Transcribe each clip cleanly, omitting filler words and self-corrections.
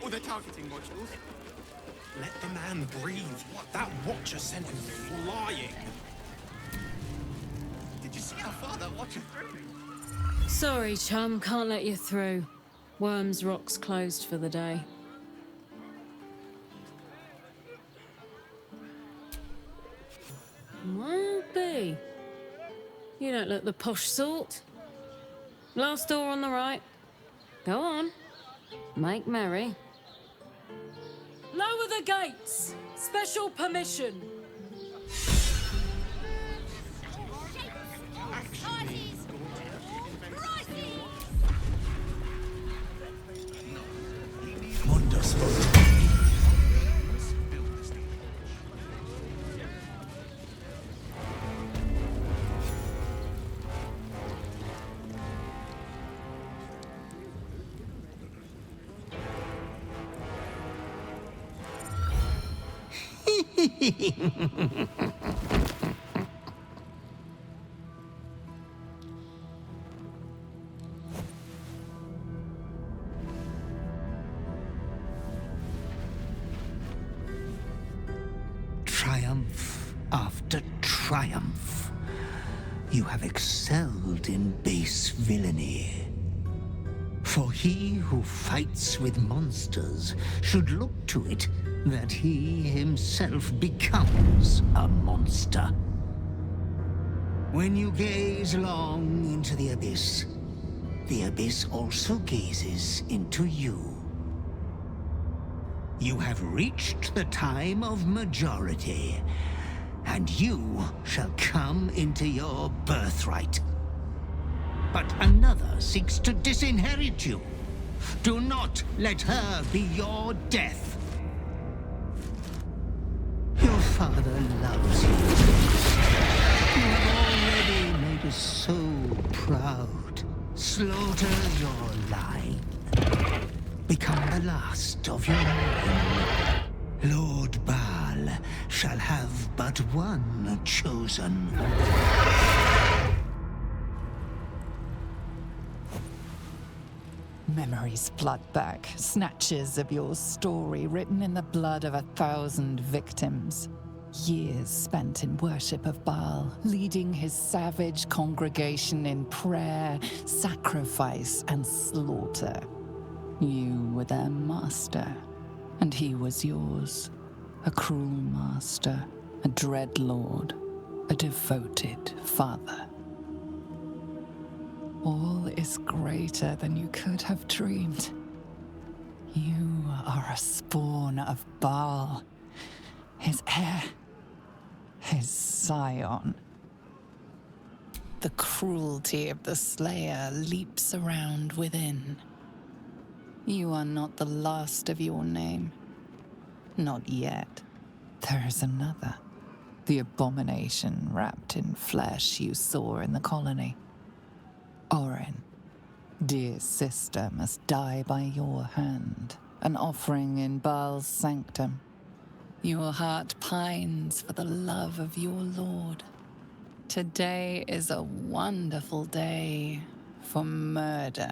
Or they're targeting modules. Let the man breathe. That Watcher sent him flying. Did you see how far that Watcher threw? Sorry, chum, can't let you through. Worms Rock's closed for the day. Well, be. You don't look the posh sort. Last door on the right. Go on. Make merry. Lower the gates! Special permission! Mundus. Triumph after triumph. You have excelled in base villainy. For he who fights with monsters should look to it that he himself becomes a monster. When you gaze long into the abyss also gazes into you. You have reached the time of majority, and you shall come into your birthright. But another seeks to disinherit you. Do not let her be your death. Your father loves you. You have already made us so proud. Slaughter your line. Become the last of your line. Lord Baal shall have but one chosen. Memories flood back, snatches of your story written in the blood of 1,000 victims. Years spent in worship of Baal, leading his savage congregation in prayer, sacrifice, and slaughter. You were their master, and he was yours. A cruel master, a dread lord, a devoted father. All is greater than you could have dreamed. You are a spawn of Baal, his heir, his scion. The cruelty of the Slayer leaps around within. You are not the last of your name. Not yet. There is another. The abomination wrapped in flesh you saw in the colony. Orin, dear sister, must die by your hand, an offering in Baal's sanctum. Your heart pines for the love of your lord. Today is a wonderful day for murder.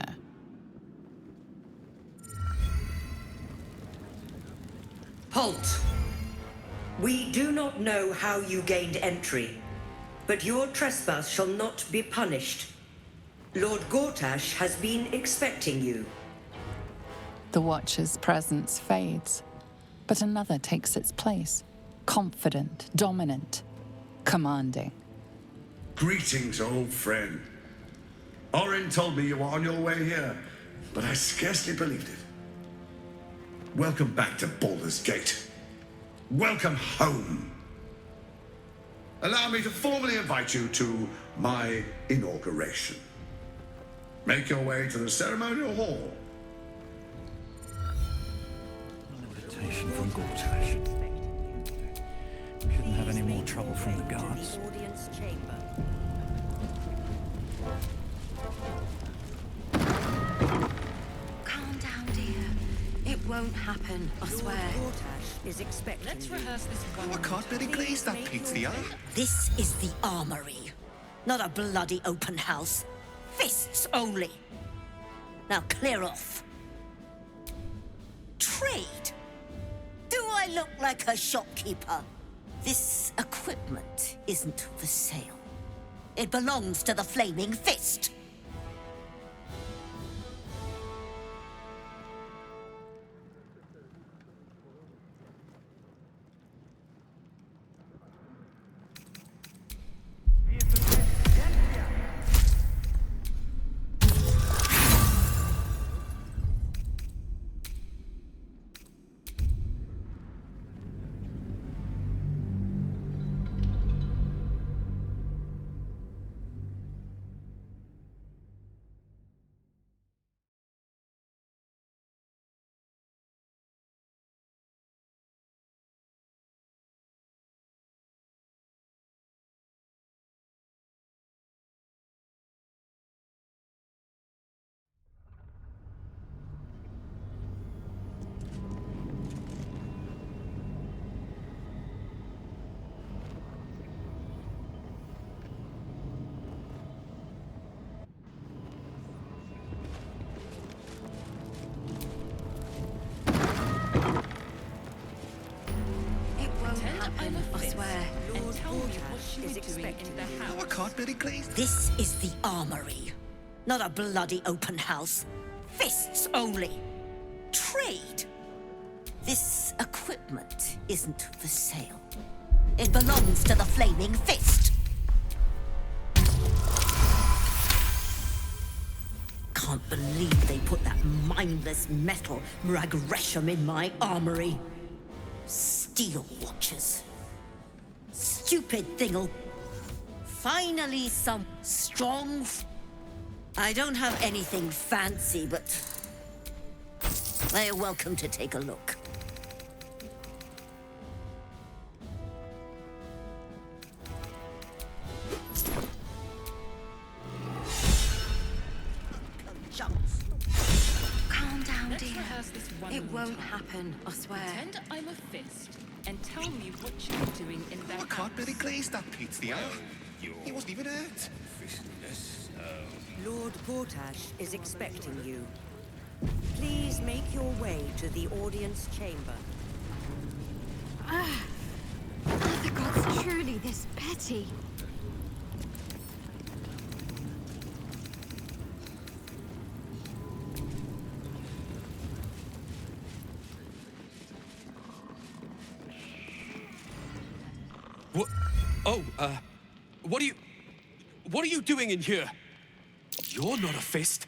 Halt! We do not know how you gained entry, but your trespass shall not be punished. Lord Gortash has been expecting you. The Watcher's presence fades, but another takes its place. Confident, dominant, commanding. Greetings, old friend. Orin told me you were on your way here, but I scarcely believed it. Welcome back to Baldur's Gate. Welcome home. Allow me to formally invite you to my inauguration. Make your way to the ceremonial hall. Invitation from Gortash. Shouldn't have any more trouble from the guards. Audience chamber. Calm down, dear. It won't happen, I swear. Lord Gortash is expecting Let's you. rehearse this one. Oh, I can't really glaze that pizza. This is the armory, not a bloody open house. Fists only. Now clear off. Trade? Do I look like a shopkeeper? This equipment isn't for sale. It belongs to the Flaming Fist. I swear. Lord Gortash is expecting you. Oh, I can't really glaze. This is the armory. Not a bloody open house. Fists only. Trade. This equipment isn't for sale. It belongs to the Flaming Fist. Can't believe they put that mindless metal Mrag-Resham in my armory. Steel watches. Stupid thing'll... Finally some strong... I don't have anything fancy, but... They're welcome to take a look. Calm down, Let's dear. rehearse this one It more won't time. happen, I swear. Pretend I'm a fist and tell me what you're doing in that I can't house. really glaze that Pete's the hour. He wasn't even hurt. Lord Gortash is expecting you. Please make your way to the audience chamber. Are the gods truly this petty? What? Oh, what are you doing in here? You're not a fist.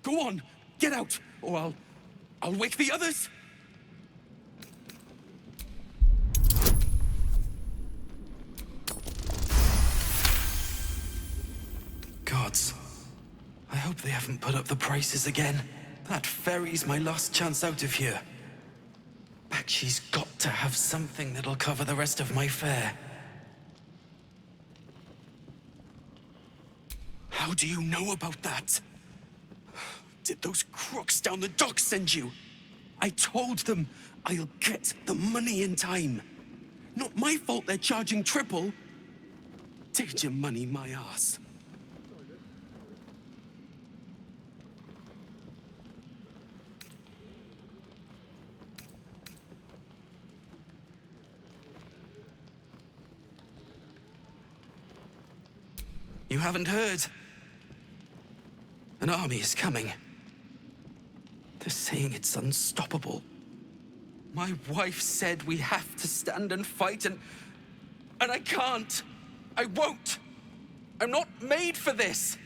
Go on, get out, or I'll wake the others. Gods, I hope they haven't put up the prices again. That ferry's my last chance out of here. Bakshi's got to have something that'll cover the rest of my fare. How do you know about that? Did those crooks down the dock send you? I told them I'll get the money in time. Not my fault they're charging triple. Take your money, my ass. You haven't heard? An army is coming. They're saying it's unstoppable. My wife said we have to stand and fight, and I can't. I won't. I'm not made for this.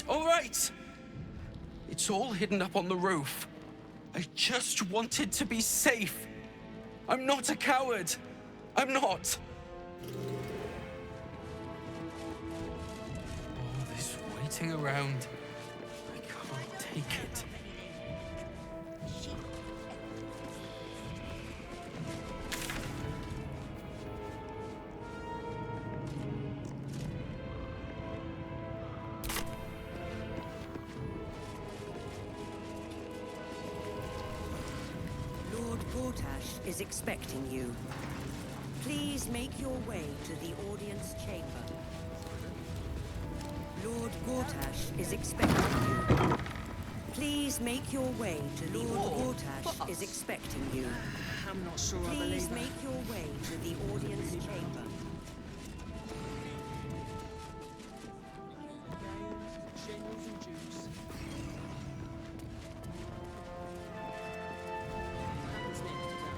All right. It's all hidden up on the roof. I just wanted to be safe. I'm not a coward. I'm not. All this waiting around. I can't take it. Gortash is expecting you. Please make your way to the audience chamber. Lord Gortash is expecting you. Please make your way to Lord Gortash is expecting you. I'm not sure I Please believe make your way to the audience chamber. Generals and Jews. Happens next, is that?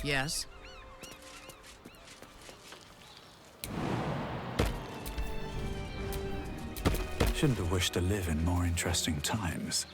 Yes? Shouldn't have wished to live in more interesting times.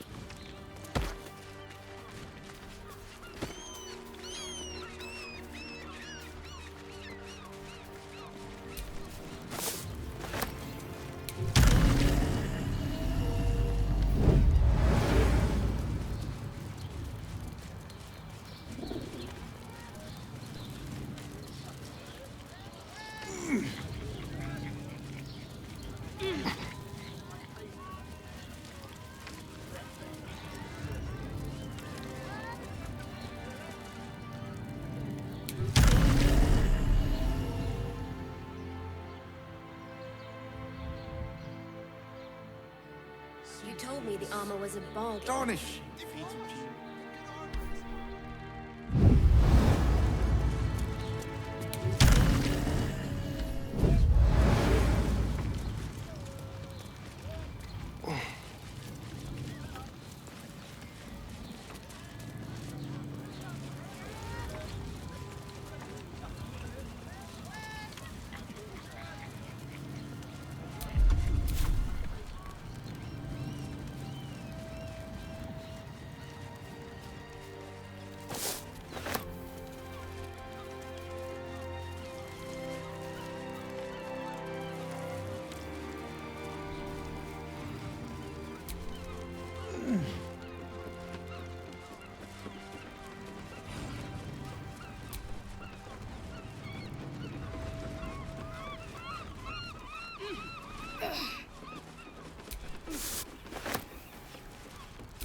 You told me the armor was a bargain. Tarnish!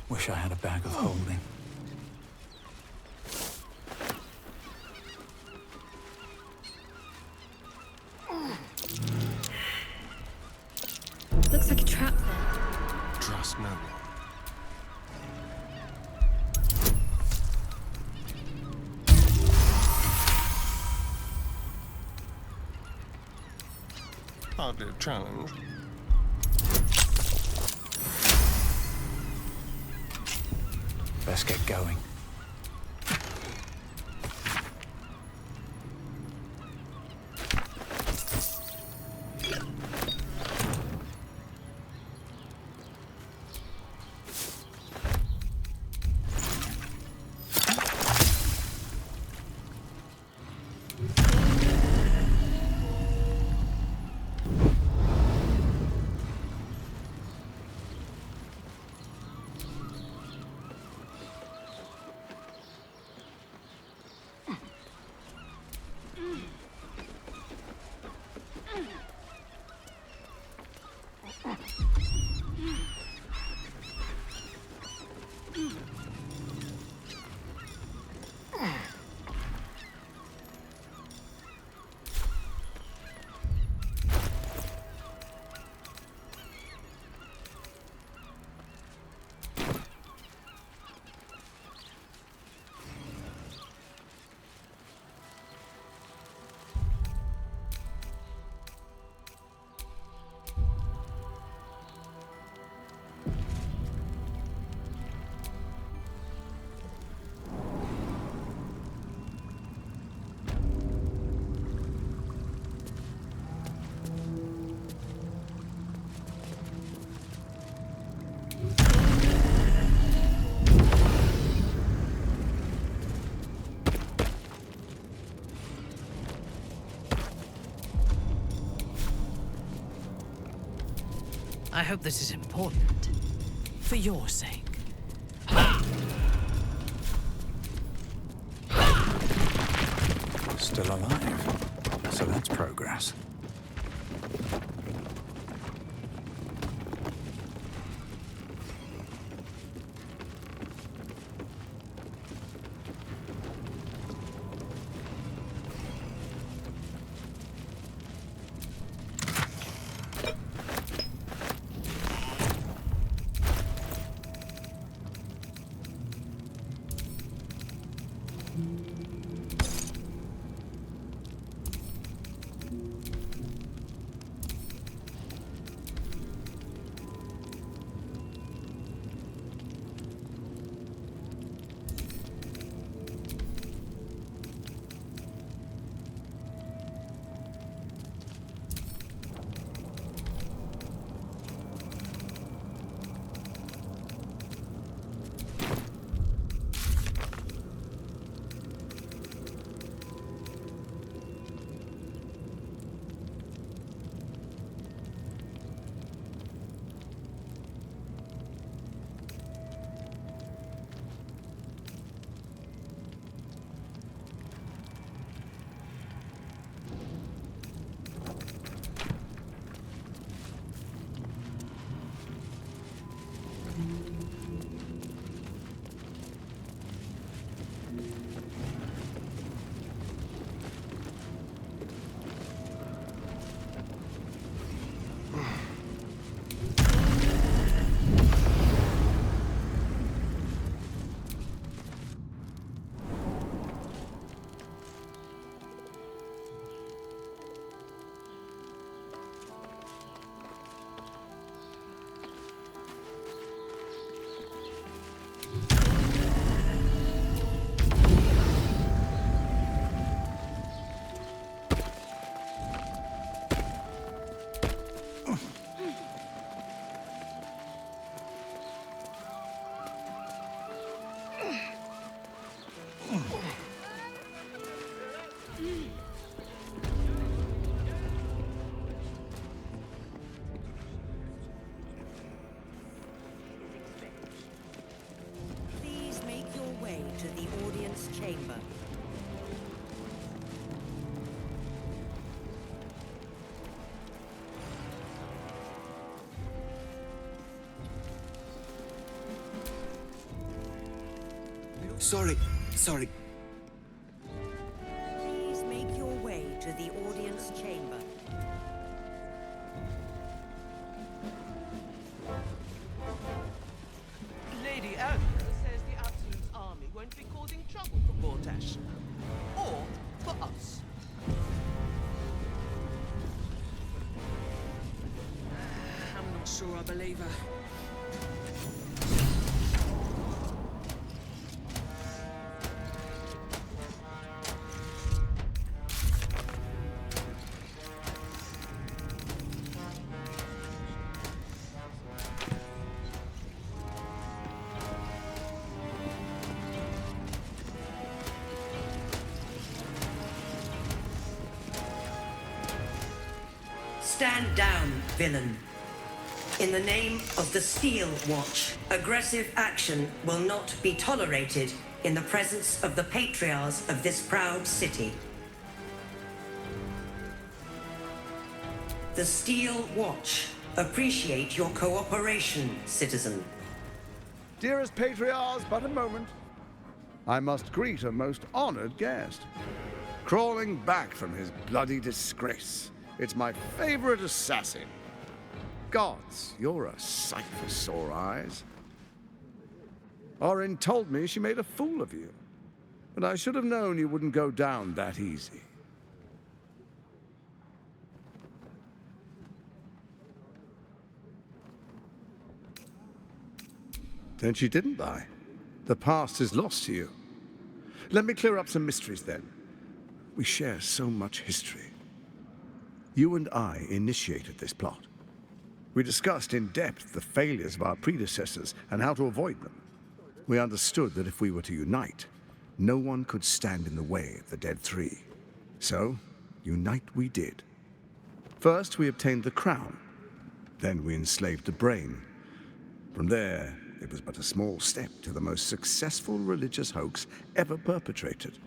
Wish I had a bag of holding. Looks like a trap there. Trust no one. Hardly a challenge. Let's get going. I hope this is important. For your sake. Still alive. So that's progress. To the audience chamber. Sorry. Please make your way to the audience chamber. Lady Agatha says the Absolute's army won't be causing trouble for Gortash. Or for us. I'm not sure I believe her. Stand down, villain. In the name of the Steel Watch, aggressive action will not be tolerated in the presence of the patriarchs of this proud city. The Steel Watch appreciate your cooperation, citizen. Dearest patriarchs, but a moment. I must greet a most honored guest. Crawling back from his bloody disgrace. It's my favorite assassin. Gods, you're a sight for sore eyes. Orin told me she made a fool of you. But I should have known you wouldn't go down that easy. Then she didn't lie. The past is lost to you. Let me clear up some mysteries then. We share so much history. You and I initiated this plot. We discussed in depth the failures of our predecessors and how to avoid them. We understood that if we were to unite, no one could stand in the way of the Dead Three. So, unite we did. First, we obtained the crown. Then we enslaved the brain. From there, it was but a small step to the most successful religious hoax ever perpetrated.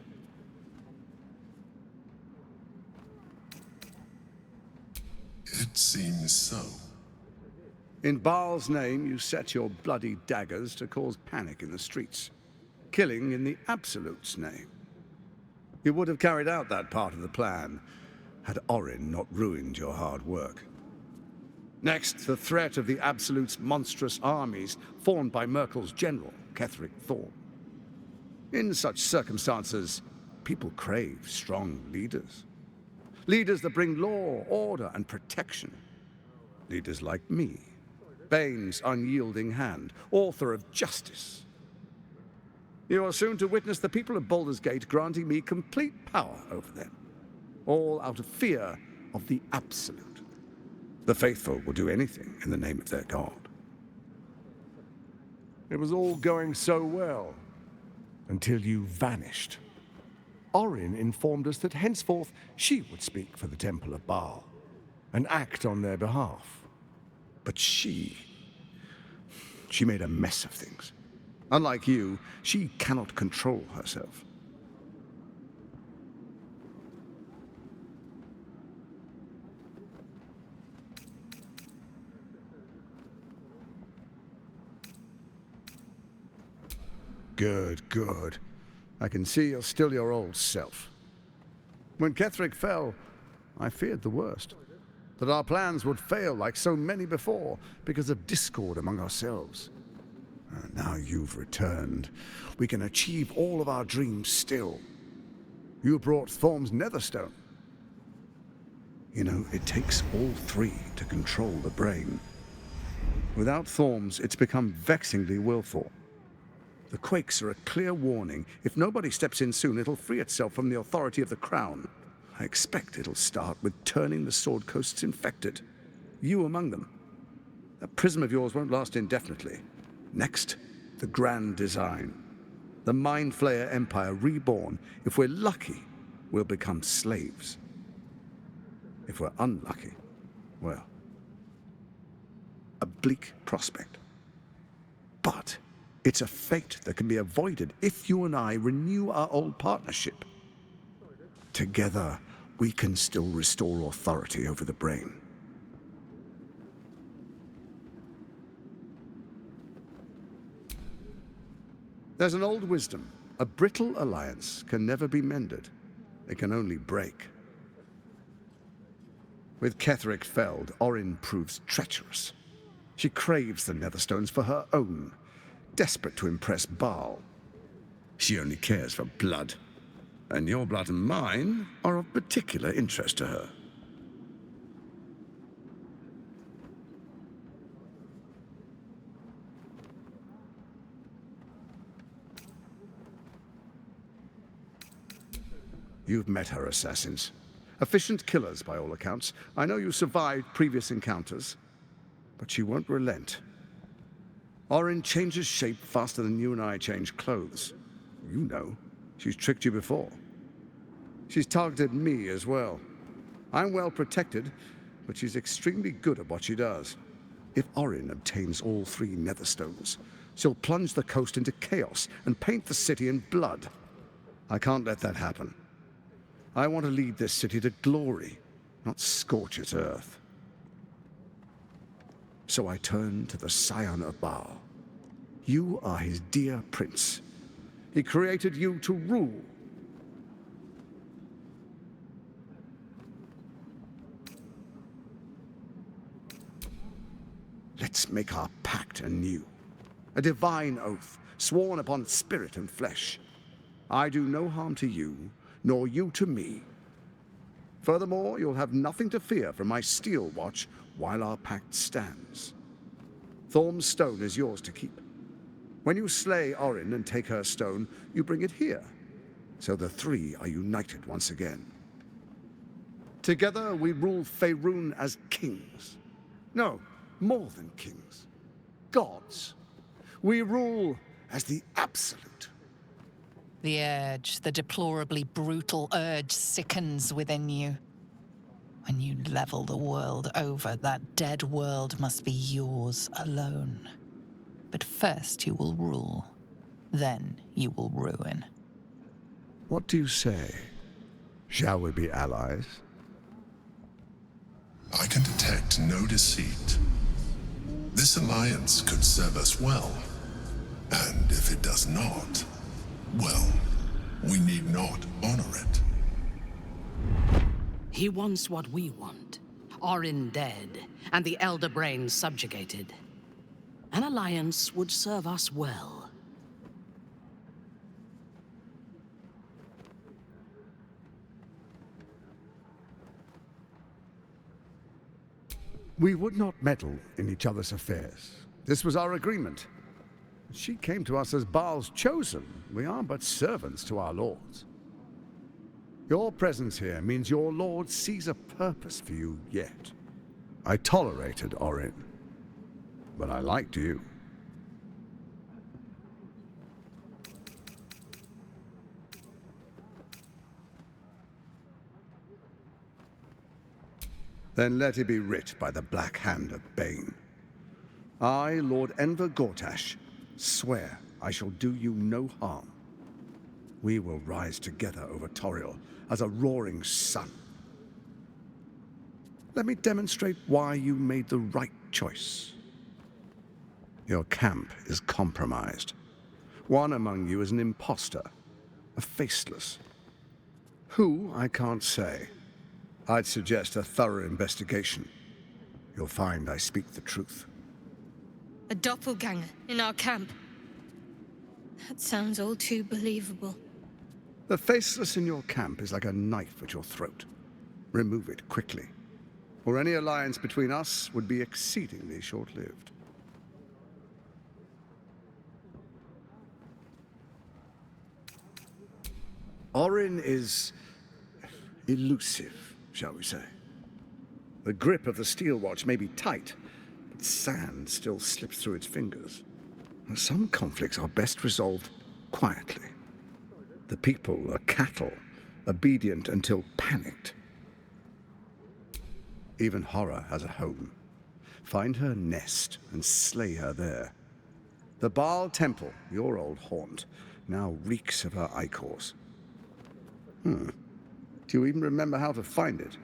It seems so. In Baal's name, you set your bloody daggers to cause panic in the streets, killing in the Absolute's name. You would have carried out that part of the plan had Orin not ruined your hard work. Next, the threat of the Absolute's monstrous armies formed by Merkel's general, Ketheric Thorm. In such circumstances, people crave strong leaders. Leaders that bring law, order, and protection. Leaders like me, Bane's unyielding hand, author of justice. You are soon to witness the people of Baldur's Gate granting me complete power over them, all out of fear of the Absolute. The faithful will do anything in the name of their god. It was all going so well, until you vanished. Orin informed us that henceforth she would speak for the Temple of Baal, and act on their behalf. But she made a mess of things. Unlike you, she cannot control herself. Good, good. I can see you're still your old self. When Ketheric fell, I feared the worst. That our plans would fail like so many before because of discord among ourselves. Now you've returned. We can achieve all of our dreams still. You brought Thorm's Netherstone. You know, it takes all three to control the brain. Without Thorm's, it's become vexingly willful. The quakes are a clear warning. If nobody steps in soon, it'll free itself from the authority of the Crown. I expect it'll start with turning the Sword Coasts infected. You among them. That prism of yours won't last indefinitely. Next, the grand design. The Mind Flayer Empire reborn. If we're lucky, we'll become slaves. If we're unlucky, well, a bleak prospect. But it's a fate that can be avoided if you and I renew our old partnership. Together, we can still restore authority over the brain. There's an old wisdom. A brittle alliance can never be mended. It can only break. With Ketheric felled, Orin proves treacherous. She craves the Netherstones for her own, desperate to impress Baal. She only cares for blood. And your blood and mine are of particular interest to her. You've met her assassins. Efficient killers, by all accounts. I know you survived previous encounters, but she won't relent. Orin changes shape faster than you and I change clothes. You know. She's tricked you before. She's targeted me as well. I'm well protected, but she's extremely good at what she does. If Orin obtains all three Netherstones, she'll plunge the coast into chaos and paint the city in blood. I can't let that happen. I want to lead this city to glory, not scorch its earth. So I turn to the Scion of Baal. You are his dear prince. He created you to rule. Let's make our pact anew. A divine oath, sworn upon spirit and flesh. I do no harm to you, nor you to me. Furthermore, you'll have nothing to fear from my steel watch while our pact stands. Thorm's stone is yours to keep. When you slay Orin and take her stone, you bring it here, so the three are united once again. Together we rule Faerun as kings. No, more than kings. Gods. We rule as the Absolute. The urge, the deplorably brutal urge sickens within you. When you level the world over, that dead world must be yours alone. But first you will rule. Then you will ruin. What do you say? Shall we be allies? I can detect no deceit. This alliance could serve us well. And if it does not, well, we need not honor it. He wants what we want. Orin dead, and the Elder Brain subjugated. An alliance would serve us well. We would not meddle in each other's affairs. This was our agreement. She came to us as Baal's chosen. We are but servants to our lords. Your presence here means your lord sees a purpose for you yet. I tolerated Orin, but I liked you. Then let it be writ by the black hand of Bane. I, Lord Enver Gortash, swear I shall do you no harm. We will rise together over Toriel as a roaring sun. Let me demonstrate why you made the right choice. Your camp is compromised. One among you is an imposter, a faceless. Who, I can't say. I'd suggest a thorough investigation. You'll find I speak the truth. A doppelganger in our camp. That sounds all too believable. The faceless in your camp is like a knife at your throat. Remove it quickly, or any alliance between us would be exceedingly short-lived. Orin is elusive, shall we say. The grip of the steel watch may be tight, but sand still slips through its fingers. Some conflicts are best resolved quietly. The people are cattle, obedient until panicked. Even horror has a home. Find her nest and slay her there. The Baal Temple, your old haunt, now reeks of her ichors. Do you even remember how to find it?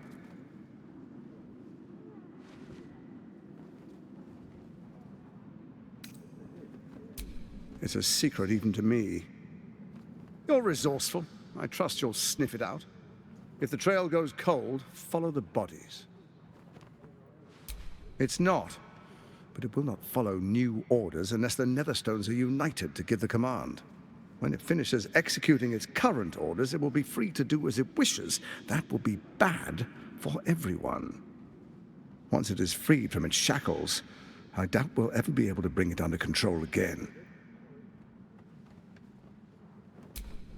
It's a secret even to me. You're resourceful. I trust you'll sniff it out. If the trail goes cold, follow the bodies. It's not, but it will not follow new orders unless the Netherstones are united to give the command. When it finishes executing its current orders, it will be free to do as it wishes. That will be bad for everyone. Once it is freed from its shackles, I doubt we'll ever be able to bring it under control again.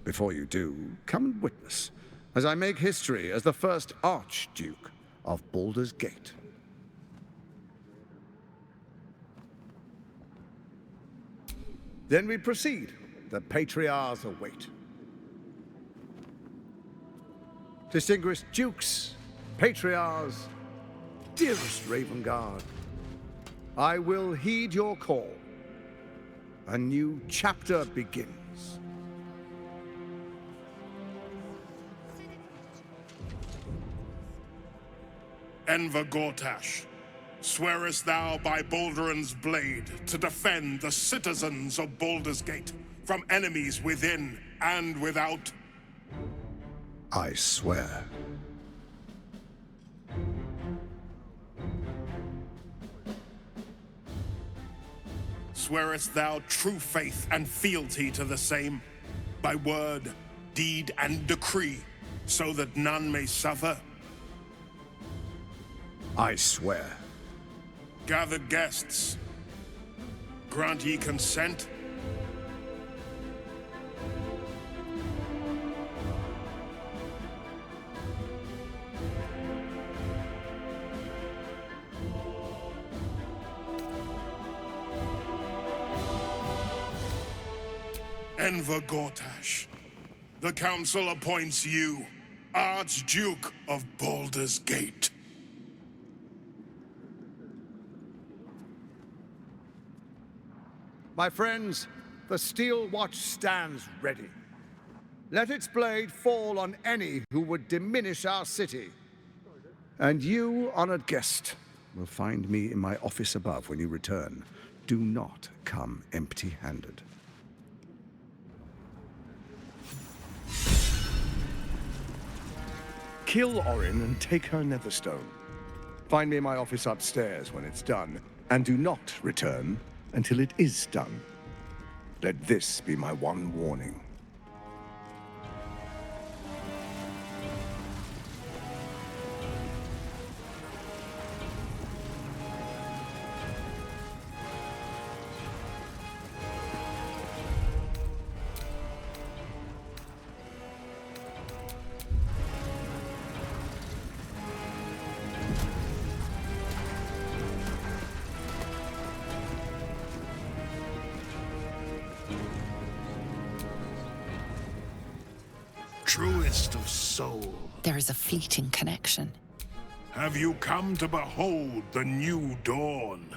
Before you do, come and witness, as I make history as the first Archduke of Baldur's Gate. Then we proceed. The Patriarchs await. Distinguished Dukes, Patriarchs, dearest Ravengard, I will heed your call. A new chapter begins. Enver Gortash, swearest thou by Balduran's blade to defend the citizens of Baldur's Gate from enemies within and without? I swear. Swearest thou true faith and fealty to the same, by word, deed, and decree, so that none may suffer? I swear. Gathered guests, grant ye consent? Enver Gortash, the Council appoints you Archduke of Baldur's Gate. My friends, the Steel Watch stands ready. Let its blade fall on any who would diminish our city. And you, honored guest, will find me in my office above when you return. Do not come empty-handed. Kill Orin and take her Netherstone. Find me in my office upstairs when it's done, and do not return until it is done. Let this be my one warning. Truest of soul. There is a fleeting connection. Have you come to behold the new dawn?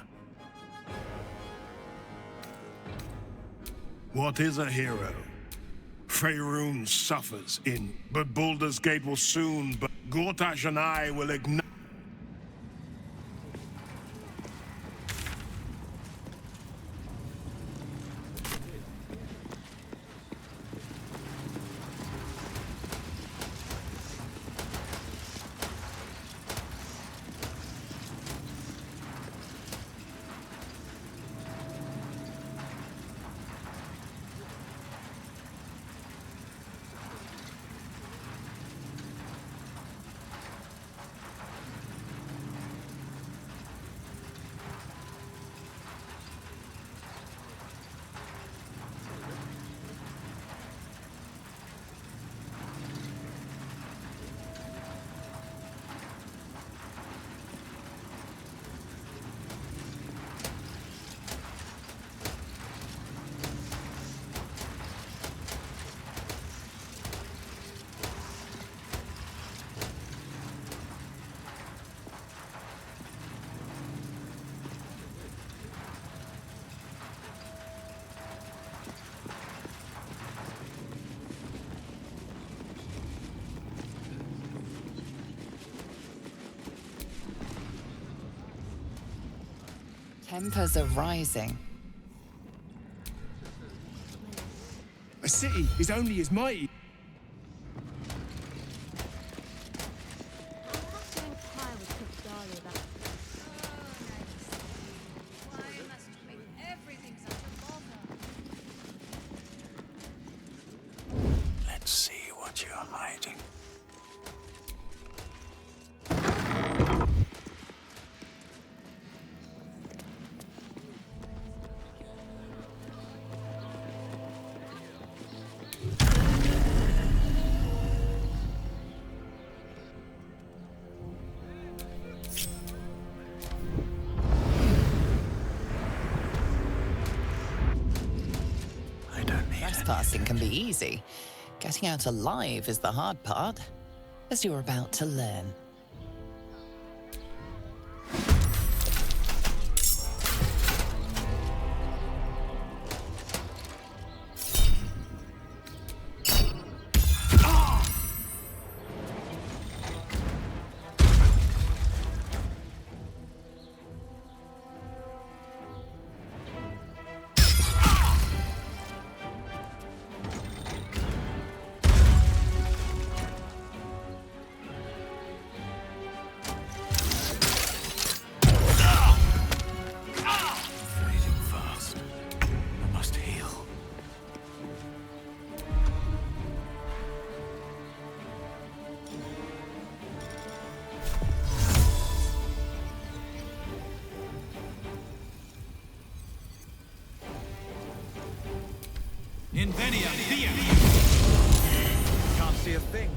What is a hero? Faerun suffers but Baldur's Gate will soon, but Gortash and I will ignite. Tempers are rising. A city is only as mighty. Let's see what you're hiding. Trespassing can be easy. Getting out alive is the hard part, as you're about to learn. Invenia, Via! Can't see a thing.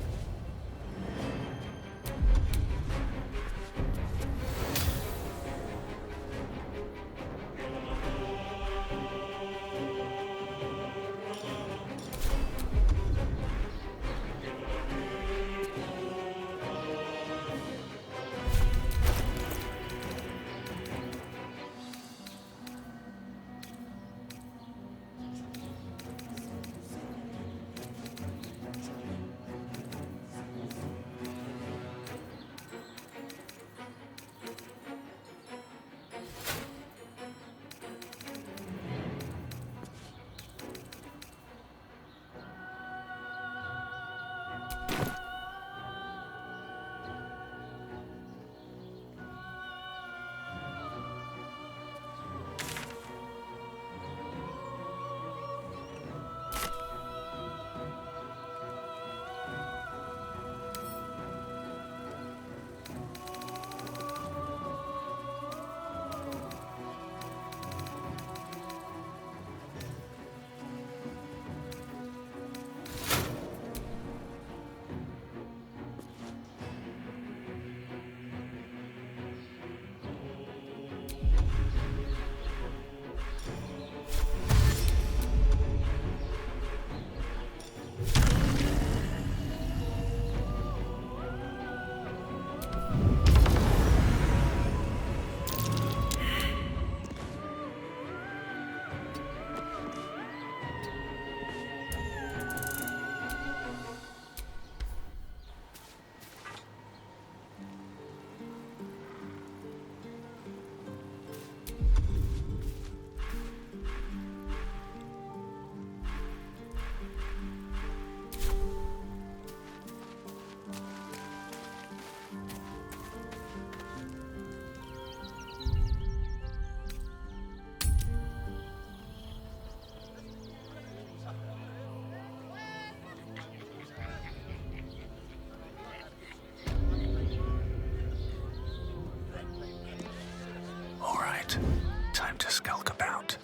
left. Time to skulk about.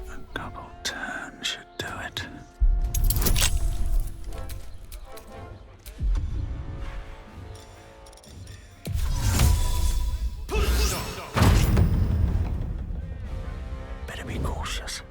A couple turns should do it. Better be cautious.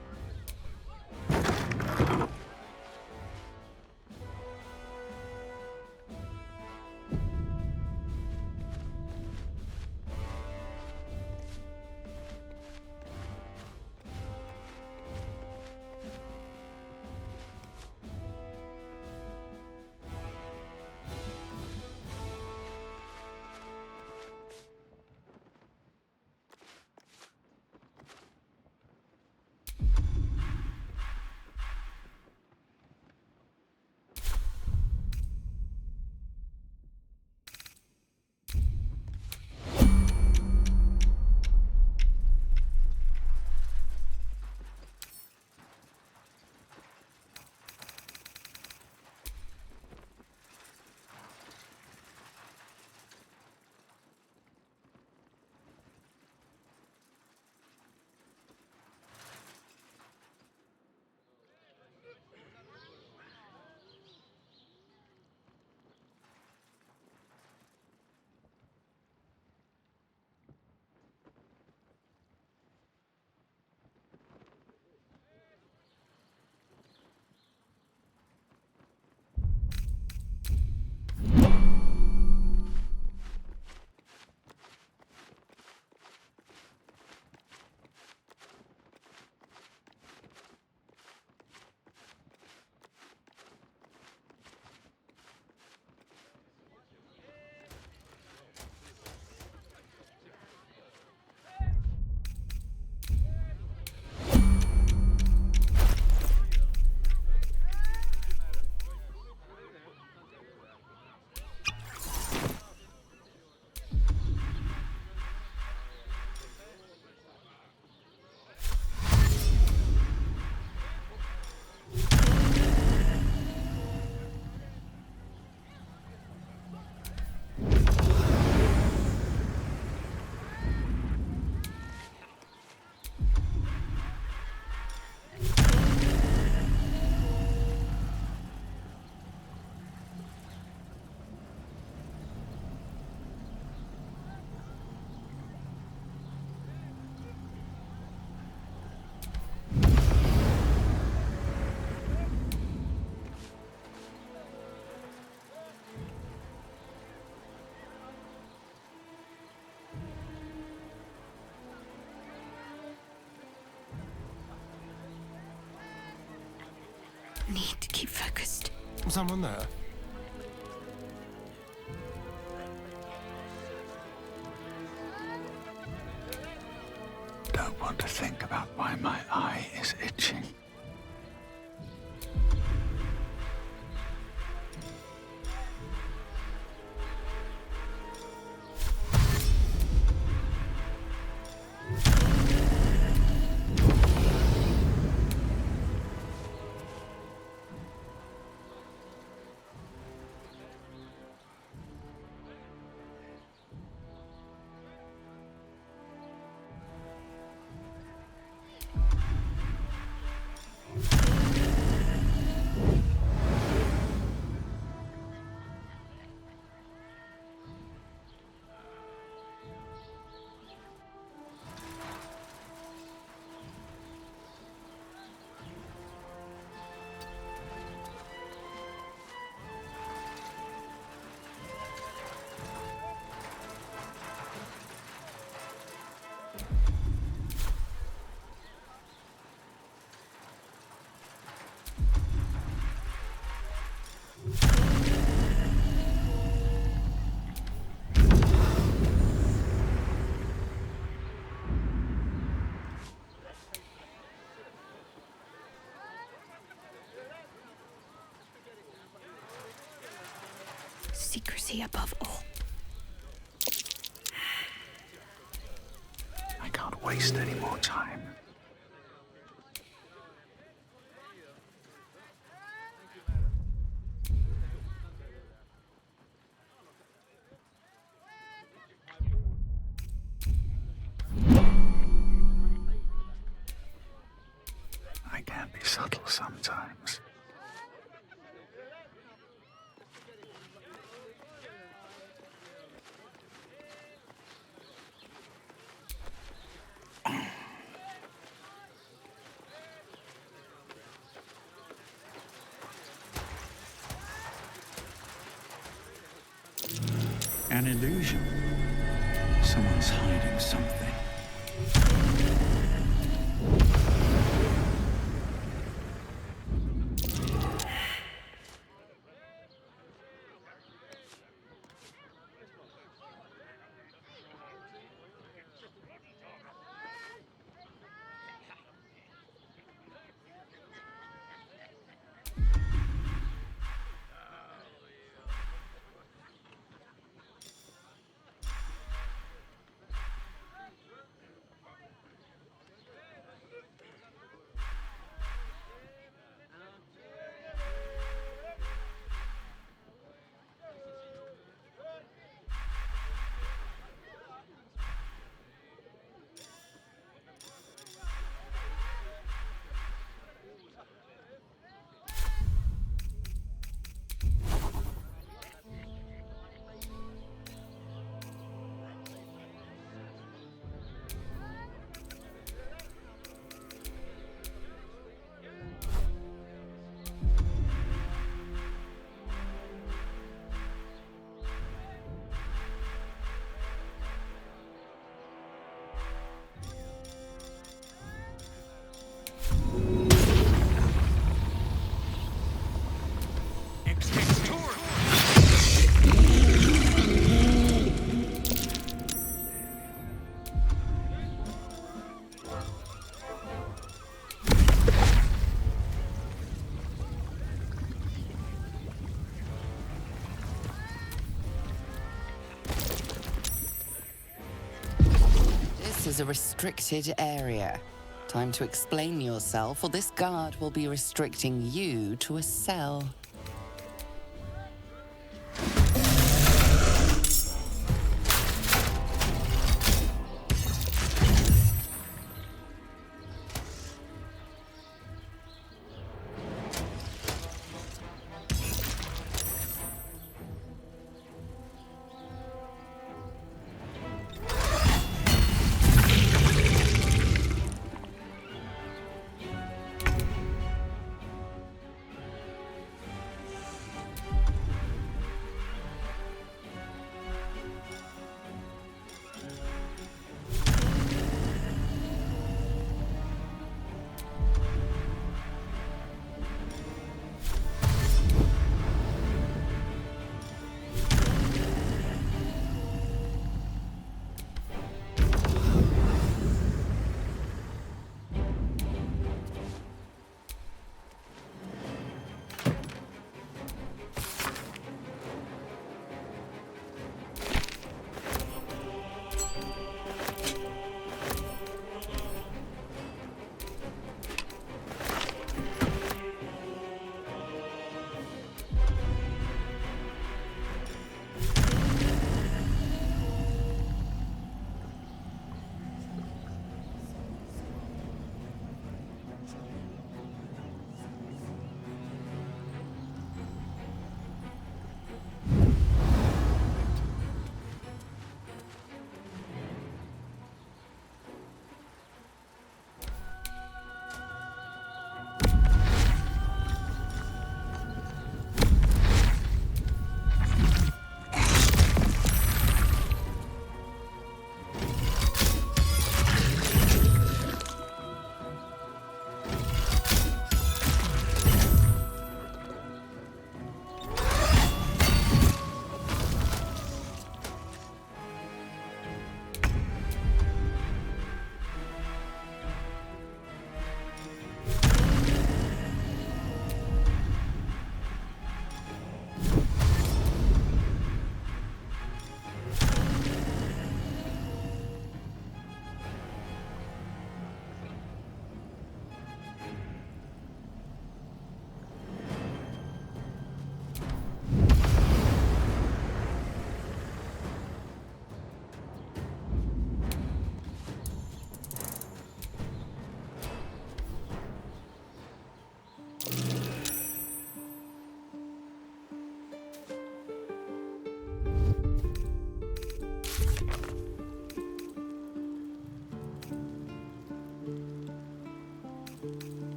Need to keep focused. Someone there? Don't want to think about why my eye is itching. Secrecy above all. waste any more time. I can be subtle sometimes. An illusion. Someone's hiding something. This is a restricted area. Time to explain yourself, or this guard will be restricting you to a cell.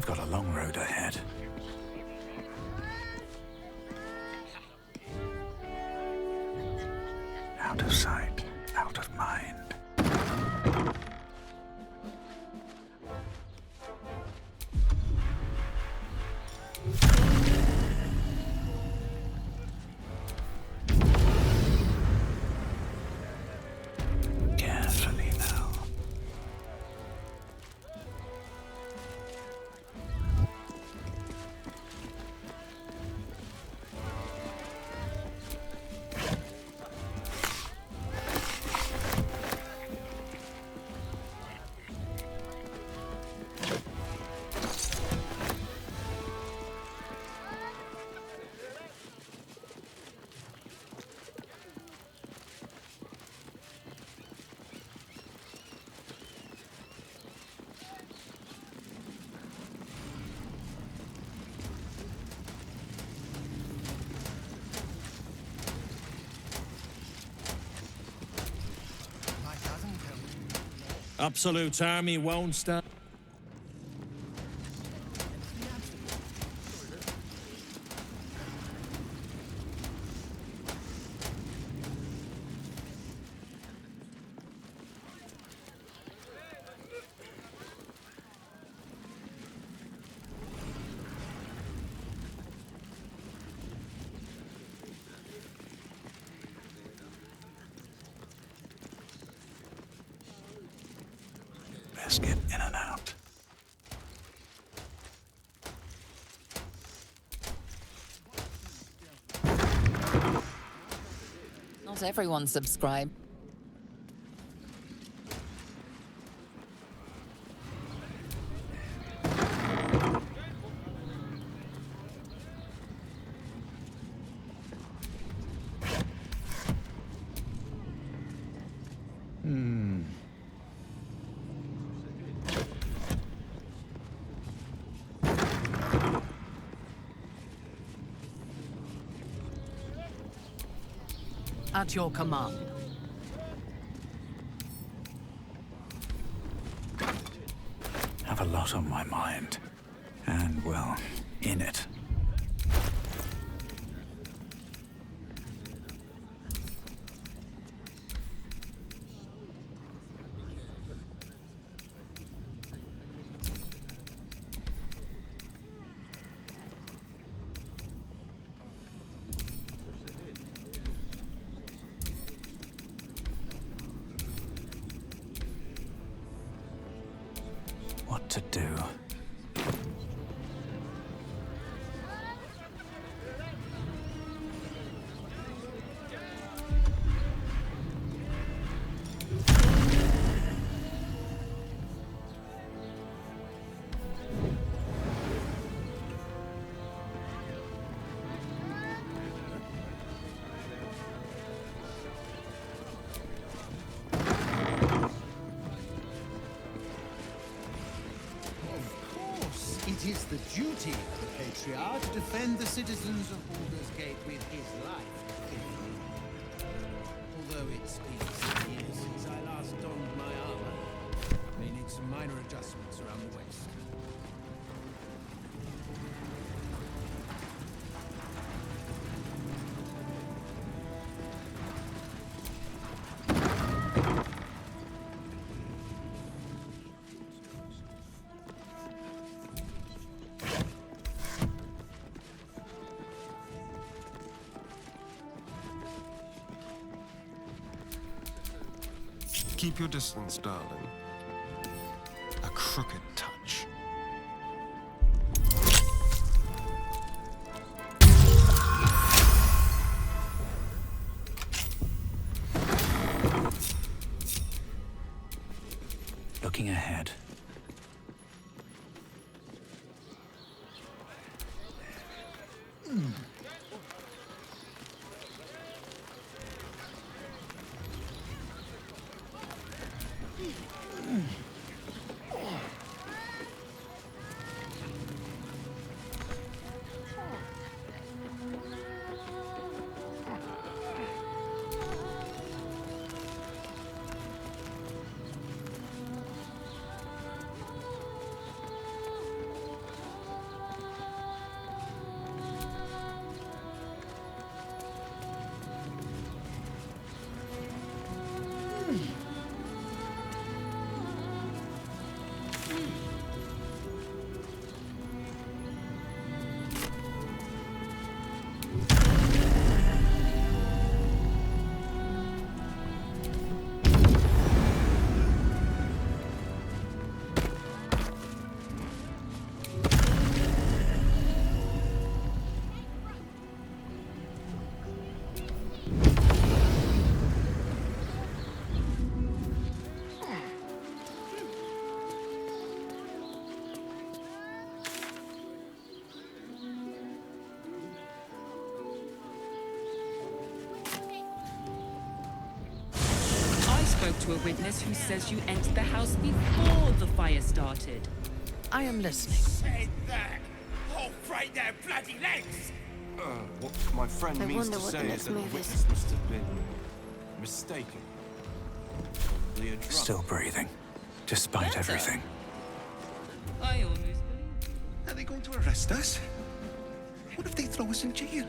We've got a long road ahead. Out of sight, out of mind. Carefully now. Absolute army won't stand. Best get in and out. Not everyone subscribed. At your command. Have a lot on my mind. And, well, in it. What to do? It is the duty of the Patriarch to defend the citizens of Baldur's Gate with his life. Although it's been some years since I last donned my armor, may need some minor adjustments around the waist. Keep your distance, darling. A crooked touch. Looking ahead. spoke to a witness who says you entered the house before the fire started. I am listening. Said that! Oh, break their bloody legs! What my friend I means wonder to what the say next is that the move is. witness must have been mistaken. Probably a drunk. Still breathing, despite everything. I almost Are they going to arrest us? What if they throw us in jail?